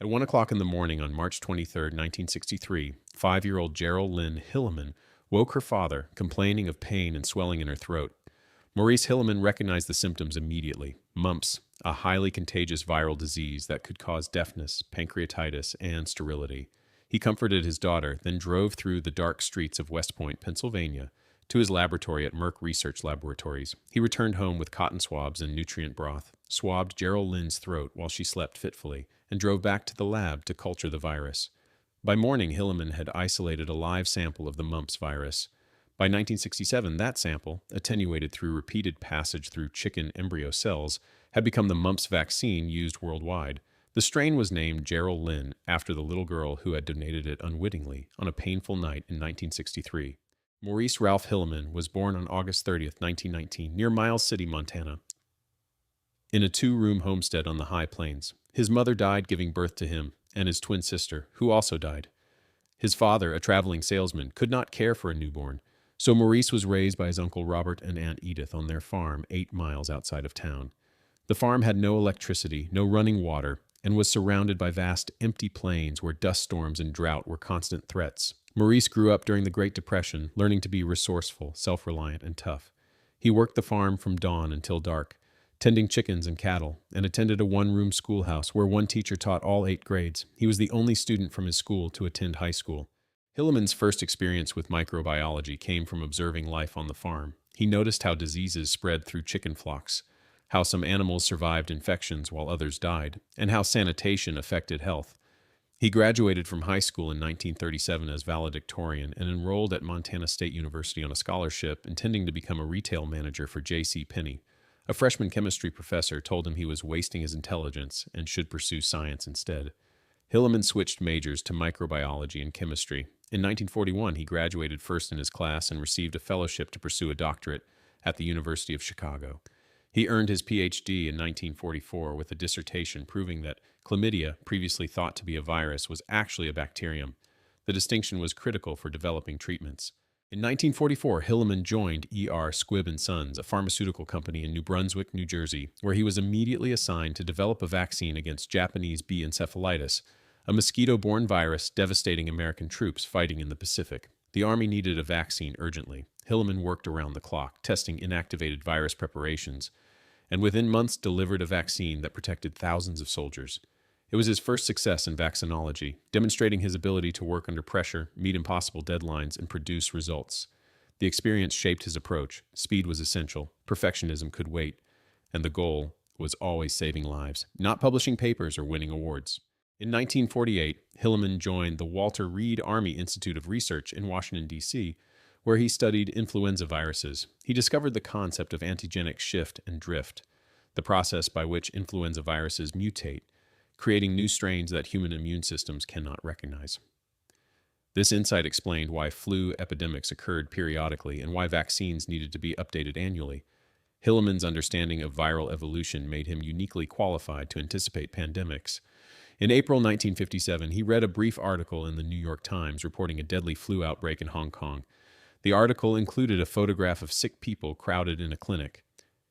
At 1 o'clock in the morning on March 23, 1963, 5-year-old Jeryl Lynn Hilleman woke her father, complaining of pain and swelling in her throat. Maurice Hilleman recognized the symptoms immediately: mumps, a highly contagious viral disease that could cause deafness, pancreatitis, and sterility. He comforted his daughter, then drove through the dark streets of West Point, Pennsylvania, to his laboratory at Merck Research Laboratories. He returned home with cotton swabs and nutrient broth, swabbed Jeryl Lynn's throat while she slept fitfully, and drove back to the lab to culture the virus. By morning, Hilleman had isolated a live sample of the mumps virus. By 1967, that sample, attenuated through repeated passage through chicken embryo cells, had become the mumps vaccine used worldwide. The strain was named Jeryl Lynn after the little girl who had donated it unwittingly on a painful night in 1963. Maurice Ralph Hilleman was born on August 30, 1919, near Miles City, Montana, in a 2-room homestead on the High Plains. His mother died giving birth to him and his twin sister, who also died. His father, a traveling salesman, could not care for a newborn, so Maurice was raised by his Uncle Robert and Aunt Edith on their farm 8 miles outside of town. The farm had no electricity, no running water, and was surrounded by vast, empty plains where dust storms and drought were constant threats. Maurice grew up during the Great Depression, learning to be resourceful, self-reliant, and tough. He worked the farm from dawn until dark, tending chickens and cattle, and attended a 1-room schoolhouse where one teacher taught all 8 grades. He was the only student from his school to attend high school. Hilleman's first experience with microbiology came from observing life on the farm. He noticed how diseases spread through chicken flocks, how some animals survived infections while others died, and how sanitation affected health. He graduated from high school in 1937 as valedictorian and enrolled at Montana State University on a scholarship, intending to become a retail manager for J.C. Penney. A freshman chemistry professor told him he was wasting his intelligence and should pursue science instead. Hilleman switched majors to microbiology and chemistry. In 1941, he graduated first in his class and received a fellowship to pursue a doctorate at the University of Chicago. He earned his Ph.D. in 1944 with a dissertation proving that chlamydia, previously thought to be a virus, was actually a bacterium. The distinction was critical for developing treatments. In 1944, Hilleman joined E.R. Squibb & Sons, a pharmaceutical company in New Brunswick, New Jersey, where he was immediately assigned to develop a vaccine against Japanese B encephalitis, a mosquito-borne virus devastating American troops fighting in the Pacific. The Army needed a vaccine urgently. Hilleman worked around the clock, testing inactivated virus preparations, and within months delivered a vaccine that protected thousands of soldiers. It was his first success in vaccinology, demonstrating his ability to work under pressure, meet impossible deadlines, and produce results. The experience shaped his approach. Speed was essential, perfectionism could wait, and the goal was always saving lives, not publishing papers or winning awards. In 1948, Hilleman joined the Walter Reed Army Institute of Research in Washington, D.C., where he studied influenza viruses. He discovered the concept of antigenic shift and drift, the process by which influenza viruses mutate, creating new strains that human immune systems cannot recognize. This insight explained why flu epidemics occurred periodically and why vaccines needed to be updated annually. Hilleman's understanding of viral evolution made him uniquely qualified to anticipate pandemics. In April 1957, he read a brief article in the New York Times reporting a deadly flu outbreak in Hong Kong. The article included a photograph of sick people crowded in a clinic.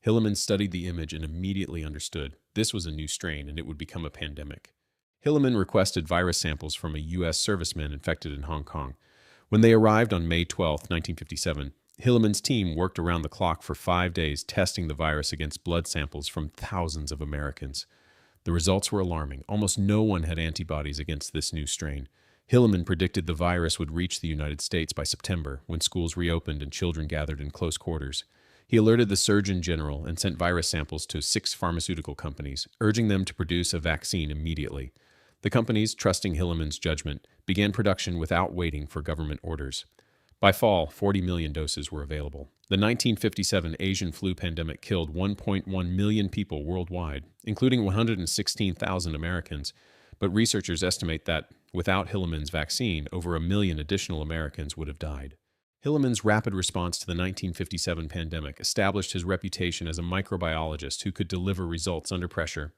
Hilleman studied the image and immediately understood this was a new strain and it would become a pandemic. Hilleman requested virus samples from a U.S. serviceman infected in Hong Kong. When they arrived on May 12, 1957, Hilleman's team worked around the clock for 5 days testing the virus against blood samples from thousands of Americans. The results were alarming. Almost no one had antibodies against this new strain. Hilleman predicted the virus would reach the United States by September, when schools reopened and children gathered in close quarters. He alerted the Surgeon General and sent virus samples to 6 pharmaceutical companies, urging them to produce a vaccine immediately. The companies, trusting Hilleman's judgment, began production without waiting for government orders. By fall, 40 million doses were available. The 1957 Asian flu pandemic killed 1.1 million people worldwide, including 116,000 Americans, but researchers estimate that, without Hilleman's vaccine, over 1 million additional Americans would have died. Hilleman's rapid response to the 1957 pandemic established his reputation as a microbiologist who could deliver results under pressure.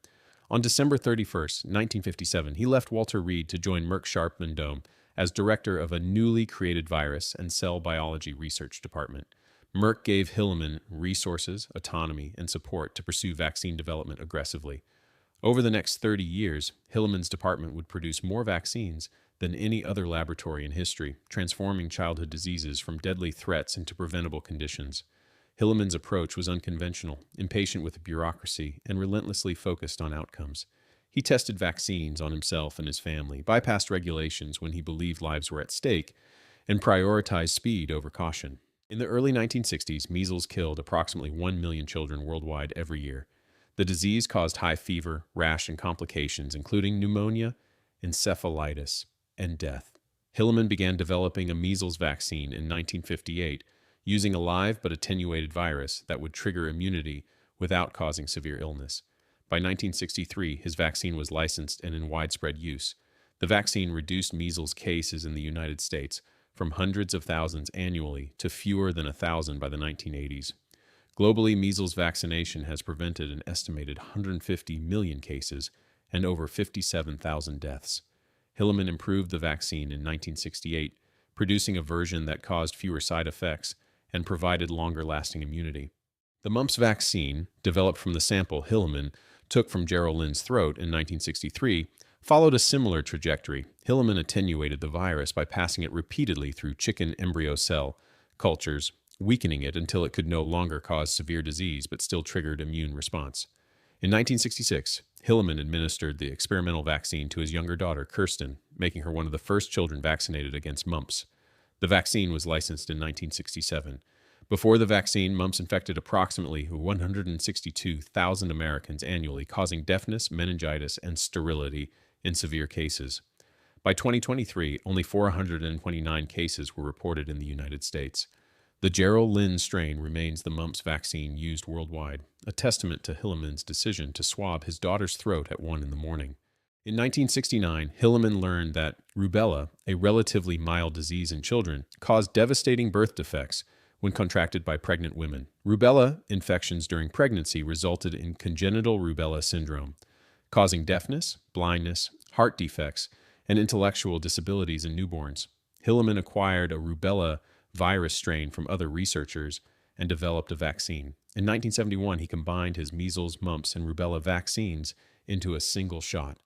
On December 31, 1957, he left Walter Reed to join Merck Sharp and Dohme as director of a newly created virus and cell biology research department. Merck gave Hilleman resources, autonomy, and support to pursue vaccine development aggressively. Over the next 30 years, Hilleman's department would produce more vaccines than any other laboratory in history, transforming childhood diseases from deadly threats into preventable conditions. Hilleman's approach was unconventional, impatient with bureaucracy, and relentlessly focused on outcomes. He tested vaccines on himself and his family, bypassed regulations when he believed lives were at stake, and prioritized speed over caution. In the early 1960s, measles killed approximately 1 million children worldwide every year. The disease caused high fever, rash, and complications, including pneumonia, encephalitis, and death. Hilleman began developing a measles vaccine in 1958, using a live but attenuated virus that would trigger immunity without causing severe illness. By 1963, his vaccine was licensed and in widespread use. The vaccine reduced measles cases in the United States from hundreds of thousands annually to fewer than 1,000 by the 1980s. Globally, measles vaccination has prevented an estimated 150 million cases and over 57,000 deaths. Hilleman improved the vaccine in 1968, producing a version that caused fewer side effects and provided longer-lasting immunity. The mumps vaccine, developed from the sample Hilleman took from Jeryl Lynn's throat in 1963, followed a similar trajectory. Hilleman attenuated the virus by passing it repeatedly through chicken embryo cell cultures, weakening it until it could no longer cause severe disease but still triggered immune response. In 1966, Hilleman administered the experimental vaccine to his younger daughter, Kirsten, making her one of the first children vaccinated against mumps. The vaccine was licensed in 1967. Before the vaccine, mumps infected approximately 162,000 Americans annually, causing deafness, meningitis, and sterility in severe cases. By 2023, only 429 cases were reported in the United States. The Jeryl Lynn strain remains the mumps vaccine used worldwide, a testament to Hilleman's decision to swab his daughter's throat at 1 a.m. In 1969, Hilleman learned that rubella, a relatively mild disease in children, caused devastating birth defects when contracted by pregnant women. Rubella infections during pregnancy resulted in congenital rubella syndrome, causing deafness, blindness, heart defects, and intellectual disabilities in newborns. Hilleman acquired a rubella virus strain from other researchers and developed a vaccine. In 1971, he combined his measles, mumps, and rubella vaccines into a single shot,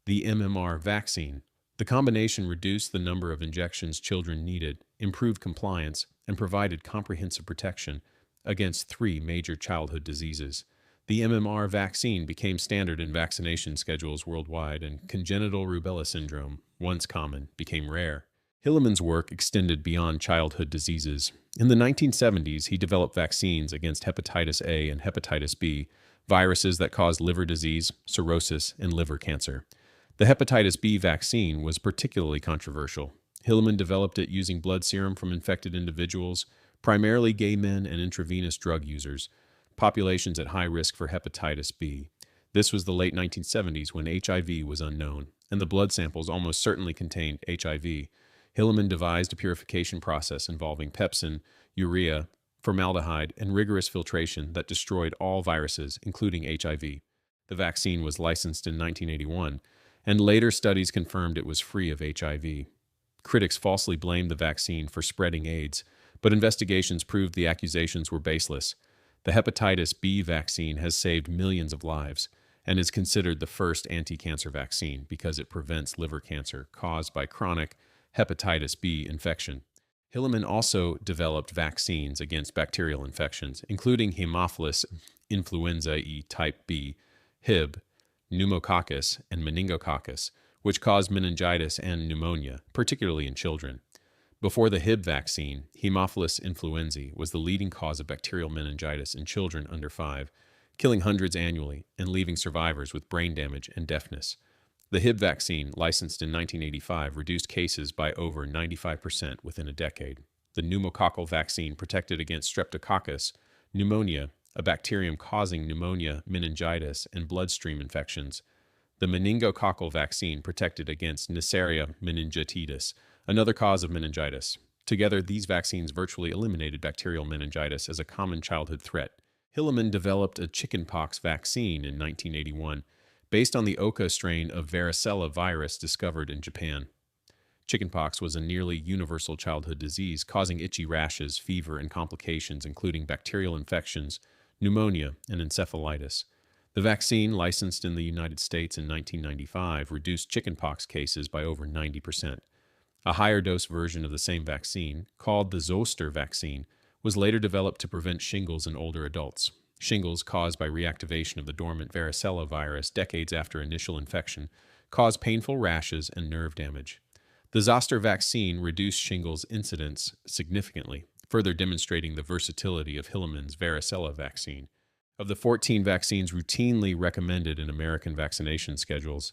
the MMR vaccine. The combination reduced the number of injections children needed, improved compliance, and provided comprehensive protection against 3 major childhood diseases. The MMR vaccine became standard in vaccination schedules worldwide, and congenital rubella syndrome, once common, became rare. Hilleman's work extended beyond childhood diseases. In the 1970s, he developed vaccines against hepatitis A and hepatitis B, viruses that cause liver disease, cirrhosis, and liver cancer. The hepatitis B vaccine was particularly controversial. Hilleman developed it using blood serum from infected individuals, primarily gay men and intravenous drug users, populations at high risk for hepatitis B. This was the late 1970s when HIV was unknown, and the blood samples almost certainly contained HIV. Hilleman devised a purification process involving pepsin, urea, formaldehyde, and rigorous filtration that destroyed all viruses, including HIV. The vaccine was licensed in 1981, and later studies confirmed it was free of HIV. Critics falsely blamed the vaccine for spreading AIDS, but investigations proved the accusations were baseless. The hepatitis B vaccine has saved millions of lives and is considered the first anti-cancer vaccine because it prevents liver cancer caused by chronic hepatitis B infection. Hilleman also developed vaccines against bacterial infections, including Haemophilus influenzae type B, Hib, pneumococcus, and meningococcus, which caused meningitis and pneumonia, particularly in children. Before the Hib vaccine, Haemophilus influenzae was the leading cause of bacterial meningitis in children under 5, killing hundreds annually and leaving survivors with brain damage and deafness. The Hib vaccine, licensed in 1985, reduced cases by over 95% within a decade. The pneumococcal vaccine protected against streptococcus, pneumonia, a bacterium causing pneumonia, meningitis, and bloodstream infections. The meningococcal vaccine protected against Neisseria meningitidis, another cause of meningitis. Together, these vaccines virtually eliminated bacterial meningitis as a common childhood threat. Hilleman developed a chickenpox vaccine in 1981, based on the Oka strain of varicella virus discovered in Japan. Chickenpox was a nearly universal childhood disease, causing itchy rashes, fever, and complications, including bacterial infections, pneumonia, and encephalitis. The vaccine, licensed in the United States in 1995, reduced chickenpox cases by over 90%. A higher dose version of the same vaccine, called the zoster vaccine, was later developed to prevent shingles in older adults. Shingles caused by reactivation of the dormant varicella virus decades after initial infection cause painful rashes and nerve damage. The zoster vaccine reduced shingles incidence significantly, further demonstrating the versatility of Hilleman's varicella vaccine. Of the 14 vaccines routinely recommended in American vaccination schedules,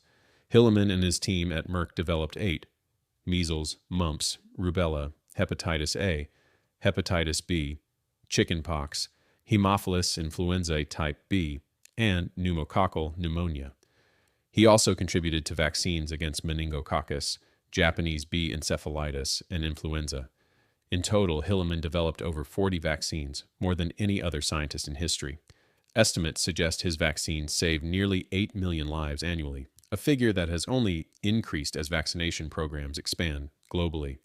Hilleman and his team at Merck developed 8: measles, mumps, rubella, hepatitis A, hepatitis B, chickenpox, Haemophilus influenzae type B, and pneumococcal pneumonia. He also contributed to vaccines against meningococcus, Japanese B encephalitis, and influenza. In total, Hilleman developed over 40 vaccines, more than any other scientist in history. Estimates suggest his vaccines saved nearly 8 million lives annually, a figure that has only increased as vaccination programs expand globally.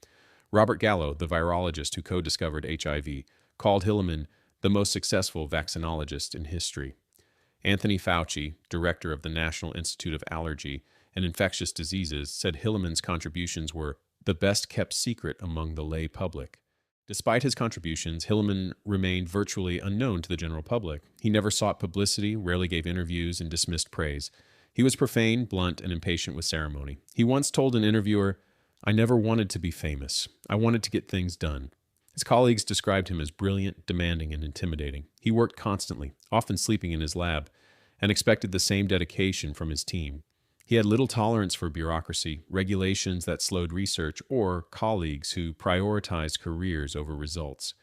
Robert Gallo, the virologist who co-discovered HIV, called Hilleman the most successful vaccinologist in history. Anthony Fauci, director of the National Institute of Allergy and Infectious Diseases, said Hilleman's contributions were the best-kept secret among the lay public. Despite his contributions, Hilleman remained virtually unknown to the general public. He never sought publicity, rarely gave interviews, and dismissed praise. He was profane, blunt, and impatient with ceremony. He once told an interviewer, "I never wanted to be famous. I wanted to get things done." His colleagues described him as brilliant, demanding, and intimidating. He worked constantly, often sleeping in his lab, and expected the same dedication from his team. He had little tolerance for bureaucracy, regulations that slowed research, or colleagues who prioritized careers over results.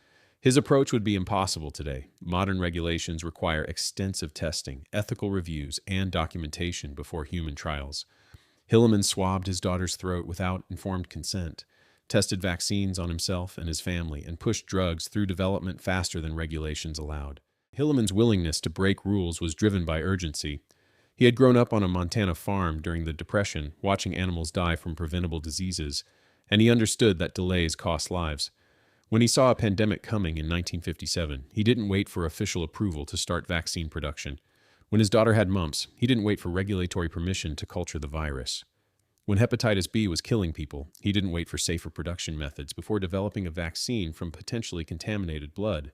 His approach would be impossible today. Modern regulations require extensive testing, ethical reviews, and documentation before human trials. Hilleman swabbed his daughter's throat without informed consent, tested vaccines on himself and his family, and pushed drugs through development faster than regulations allowed. Hilleman's willingness to break rules was driven by urgency. He had grown up on a Montana farm during the Depression, watching animals die from preventable diseases, and he understood that delays cost lives. When he saw a pandemic coming in 1957, he didn't wait for official approval to start vaccine production. When his daughter had mumps, he didn't wait for regulatory permission to culture the virus. When hepatitis B was killing people, he didn't wait for safer production methods before developing a vaccine from potentially contaminated blood.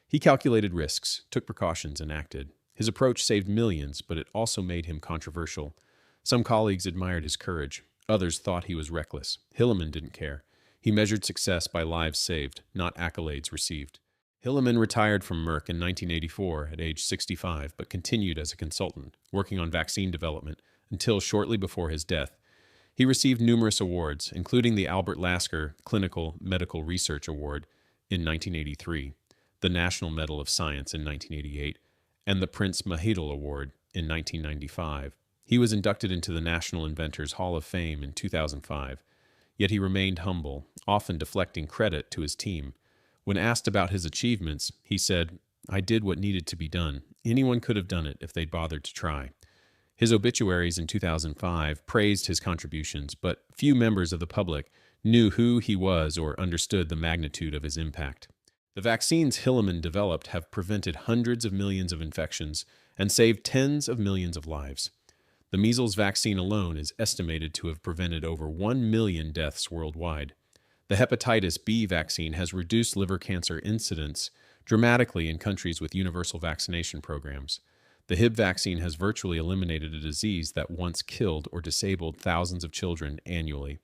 He calculated risks, took precautions, and acted. His approach saved millions, but it also made him controversial. Some colleagues admired his courage. Others thought he was reckless. Hilleman didn't care. He measured success by lives saved, not accolades received. Hilleman retired from Merck in 1984 at age 65, but continued as a consultant, working on vaccine development until shortly before his death. He received numerous awards, including the Albert Lasker Clinical Medical Research Award in 1983, the National Medal of Science in 1988, and the Prince Mahidol Award in 1995. He was inducted into the National Inventors Hall of Fame in 2005, yet he remained humble, often deflecting credit to his team. When asked about his achievements, he said, "I did what needed to be done. Anyone could have done it if they'd bothered to try." His obituaries in 2005 praised his contributions, but few members of the public knew who he was or understood the magnitude of his impact. The vaccines Hilleman developed have prevented hundreds of millions of infections and saved tens of millions of lives. The measles vaccine alone is estimated to have prevented over 1 million deaths worldwide. The hepatitis B vaccine has reduced liver cancer incidence dramatically in countries with universal vaccination programs. The Hib vaccine has virtually eliminated a disease that once killed or disabled thousands of children annually.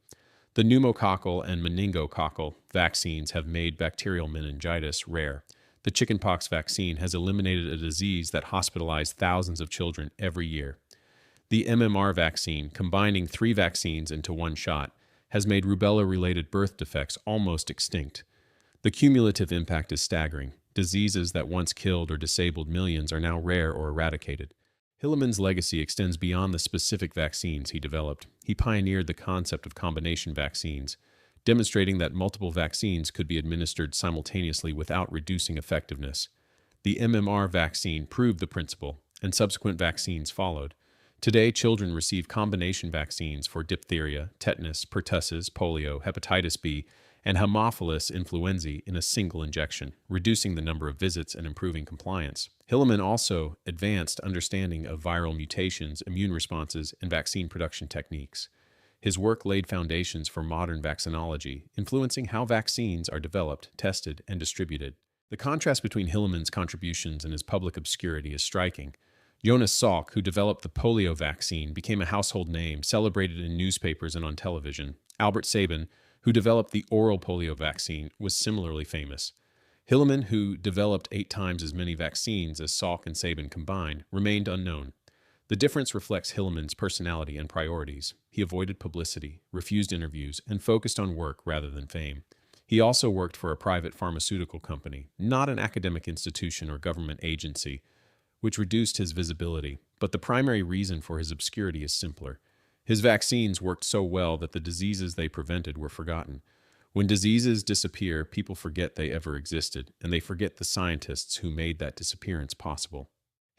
The pneumococcal and meningococcal vaccines have made bacterial meningitis rare. The chickenpox vaccine has eliminated a disease that hospitalized thousands of children every year. The MMR vaccine, combining 3 vaccines into one shot, has made rubella-related birth defects almost extinct. The cumulative impact is staggering. Diseases that once killed or disabled millions are now rare or eradicated. Hilleman's legacy extends beyond the specific vaccines he developed. He pioneered the concept of combination vaccines, demonstrating that multiple vaccines could be administered simultaneously without reducing effectiveness. The MMR vaccine proved the principle, and subsequent vaccines followed. Today, children receive combination vaccines for diphtheria, tetanus, pertussis, polio, hepatitis B, and Haemophilus influenzae in a single injection, reducing the number of visits and improving compliance. Hilleman also advanced understanding of viral mutations, immune responses, and vaccine production techniques. His work laid foundations for modern vaccinology, influencing how vaccines are developed, tested, and distributed. The contrast between Hilleman's contributions and his public obscurity is striking. Jonas Salk, who developed the polio vaccine, became a household name, celebrated in newspapers and on television. Albert Einstein, who developed the oral polio vaccine, was similarly famous. Hilleman, who developed 8 times as many vaccines as Salk and Sabin combined, remained unknown. The difference reflects Hilleman's personality and priorities. He avoided publicity, refused interviews, and focused on work rather than fame. He also worked for a private pharmaceutical company, not an academic institution or government agency, which reduced his visibility. But the primary reason for his obscurity is simpler. His vaccines worked so well that the diseases they prevented were forgotten. When diseases disappear, people forget they ever existed, and they forget the scientists who made that disappearance possible.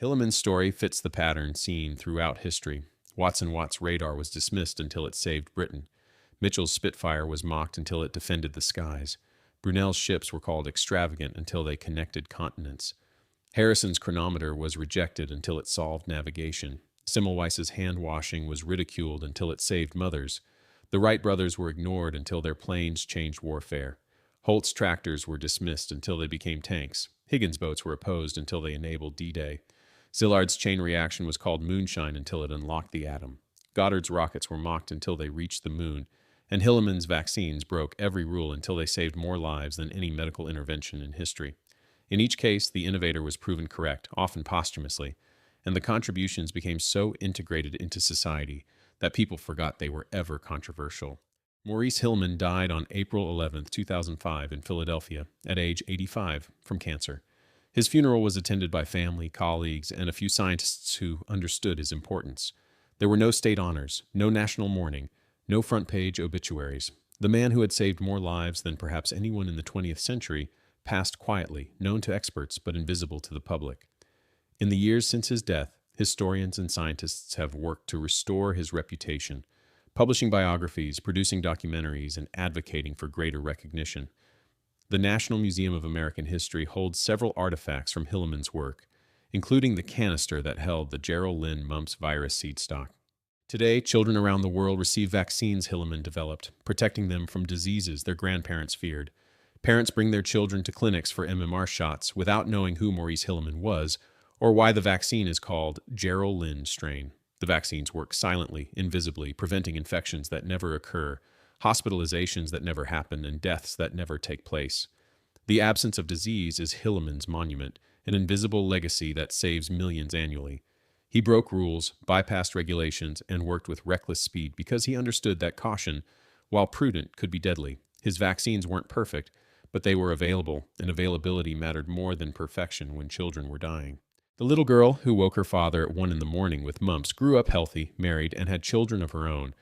Hilleman's story fits the pattern seen throughout history. Watson Watt's radar was dismissed until it saved Britain. Mitchell's Spitfire was mocked until it defended the skies. Brunel's ships were called extravagant until they connected continents. Harrison's chronometer was rejected until it solved navigation. Semmelweis's hand-washing was ridiculed until it saved mothers. The Wright brothers were ignored until their planes changed warfare. Holt's tractors were dismissed until they became tanks. Higgins boats were opposed until they enabled D-Day. Szilard's chain reaction was called moonshine until it unlocked the atom. Goddard's rockets were mocked until they reached the moon. And Hilleman's vaccines broke every rule until they saved more lives than any medical intervention in history. In each case, the innovator was proven correct, often posthumously, and the contributions became so integrated into society that people forgot they were ever controversial. Maurice Hilleman died on April 11, 2005 in Philadelphia at age 85 from cancer. His funeral was attended by family, colleagues, and a few scientists who understood his importance. There were no state honors, no national mourning, no front-page obituaries. The man who had saved more lives than perhaps anyone in the 20th century passed quietly, known to experts but invisible to the public. In the years since his death, historians and scientists have worked to restore his reputation, publishing biographies, producing documentaries, and advocating for greater recognition. The National Museum of American History holds several artifacts from Hilleman's work, including the canister that held the Jeryl Lynn mumps virus seed stock. Today, children around the world receive vaccines Hilleman developed, protecting them from diseases their grandparents feared. Parents bring their children to clinics for MMR shots without knowing who Maurice Hilleman was or why the vaccine is called Jeryl Lynn strain. The vaccines work silently, invisibly, preventing infections that never occur, hospitalizations that never happen, and deaths that never take place. The absence of disease is Hilleman's monument, an invisible legacy that saves millions annually. He broke rules, bypassed regulations, and worked with reckless speed because he understood that caution, while prudent, could be deadly. His vaccines weren't perfect, but they were available, and availability mattered more than perfection when children were dying. The little girl who woke her father at 1 a.m. with mumps grew up healthy, married, and had children of her own,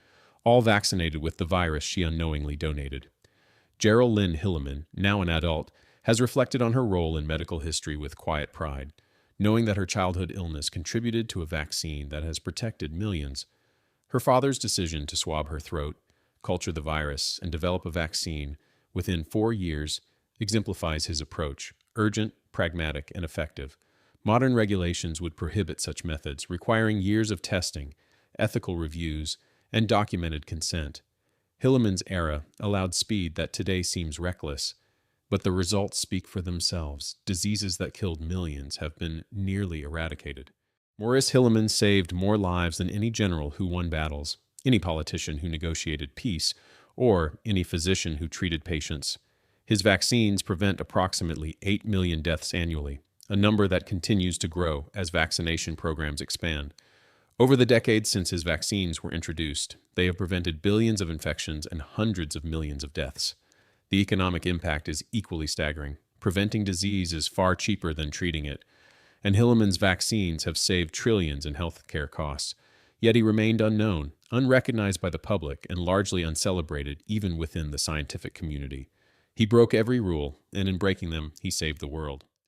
all vaccinated with the virus she unknowingly donated. Jeryl Lynn Hilleman, now an adult, has reflected on her role in medical history with quiet pride, knowing that her childhood illness contributed to a vaccine that has protected millions. Her father's decision to swab her throat, culture the virus, and develop a vaccine within 4 years exemplifies his approach, urgent, pragmatic, and effective. Modern regulations would prohibit such methods, requiring years of testing, ethical reviews, and documented consent. Hilleman's era allowed speed that today seems reckless, but the results speak for themselves. Diseases that killed millions have been nearly eradicated. Maurice Hilleman saved more lives than any general who won battles, any politician who negotiated peace, or any physician who treated patients. His vaccines prevent approximately 8 million deaths annually, a number that continues to grow as vaccination programs expand. Over the decades since his vaccines were introduced, they have prevented billions of infections and hundreds of millions of deaths. The economic impact is equally staggering. Preventing disease is far cheaper than treating it, and Hilleman's vaccines have saved trillions in healthcare costs. Yet he remained unknown, unrecognized by the public, and largely uncelebrated even within the scientific community. He broke every rule, and in breaking them, he saved the world.